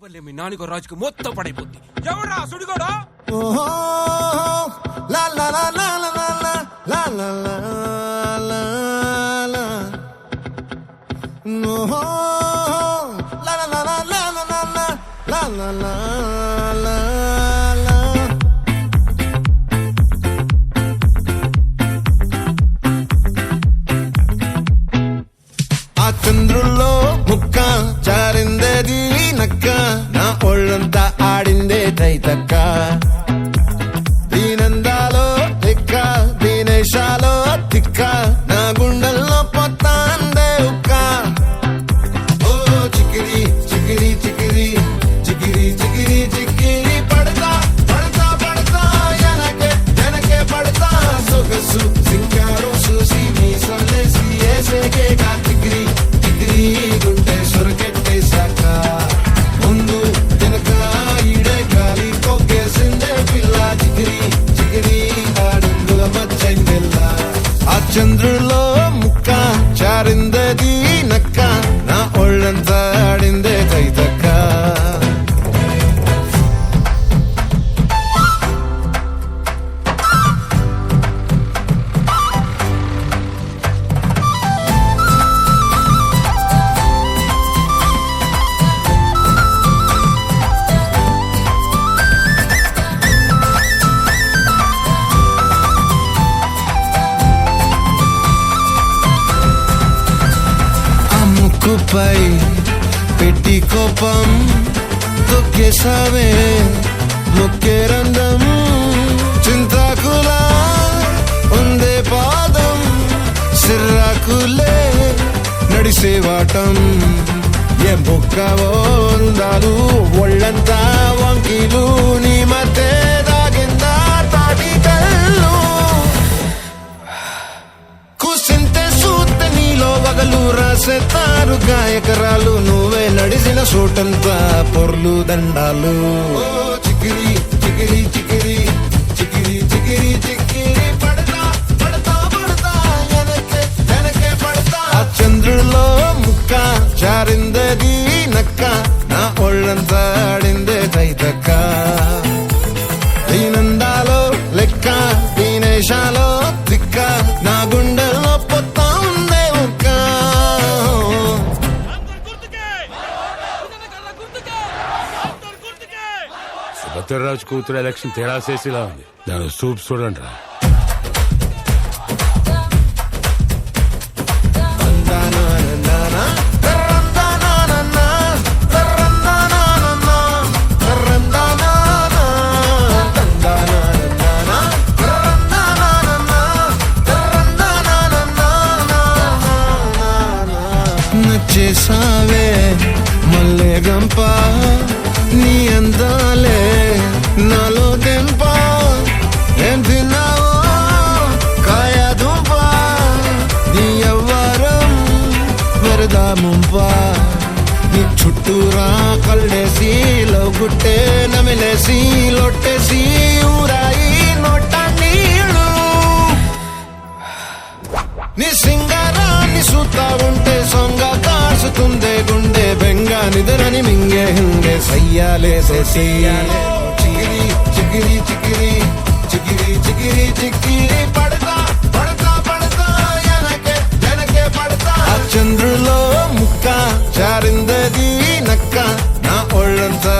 వల్లే మీ నాన్నకు రాజుకి మొత్తం పడైపోద్ది. ఎవరా సుడిగోడా? ఆ చంద్రుల్లో ముక్క జారిందేది నక్క, నా ఒళ్ళంతా ఆడిందే తైతక్క. దీనందాలో లెక్క, దీనేశాలో తిక్క, నా గుండెల్లో పొత్తాందే ఉక్క. ఓ చికిరి చికిరి చికిరి చికిరి చికిరి చికిరి పడతా పడతా పడతా ఎనకే ఎనకే పడతా. సొగసు సింగారం చూసి మీ సొల్లేసి ఏసేకే చికిరి చికిరి గుండె సొరకెట్టేశాక ముందు వెనక ఈడే గాలి కొక్కేసిందే పిల్ల. చికిరి చికిరి ఆడుగుల మచ్చైందెల్ల. ఆ చంద్రుల్లో ముక్క చారిందది నక్క, నా ఒళ్ళంతా ఆడిందే కైతక్క. ముక్కుపై పెట్టి కోపం తొక్కేసావే ముక్కే రంధ్రం. చింతాకులా ఉందే పాదం, సిర్రాకులే నడిసేవాటం. ఏ బొక్కవో అందాలు ఒళ్ళంతా వంకీలు, నీ మధ్య దాగిందా తాటి కళ్ళు. కూసింతే సూత్తే నీలో వగలు రాసేతారు గాయకరాలు, నువ్వే నడిసిన చోటంతా పొర్లు దండాలు. చికిరి చికిరి చికిరి చికిరి చికిరి చికిరి పడతా పడతా పడతా ఎనకే ఎనకే పడతా. ఆ చంద్రుల్లో ముక్క చారిందది నక్క, నా ఒళ్ళంతా ఆడిందే తైతక్క. దీనందాలో లెక్క, దీనేశాలో తిక్క, నా గుండెల్లో పొత్తా ఉందే ఉక్క. సుభద్రరాజు కూతురు ఎలక్షన్ తేడా చేసేలా ఉంది. దాని సూప్ చూడండి రా. నచ్చేసావే మల్లె గంప, నీ అందాలే నాలో దెంప. ఏం తిన్నావో కాయ దుంప, నీ ఎవ్వరం వరదా ముంప. నీ చుట్టూరా కళ్ళేసి లవ్గుట్టే నమిలేసి లొట్టేసి ఊరాయి నోట నీళ్ళు. నీ సింగారాన్ని చూస్తా ఉంటే సొంగ కాసుతుందే గుండె బెంగ. నిద్రని మింగే హింగే సయ్యాలేసే చెయ్యాలే. చికిరి చికిరి చికిరి చికిరి చికిరి చికిరి పడతా పడతా పడతా ఎనకే ఎనకే పడతా. ఆ చంద్రులో ముక్క చారిందది నక్క, నా ఒళ్ళంతా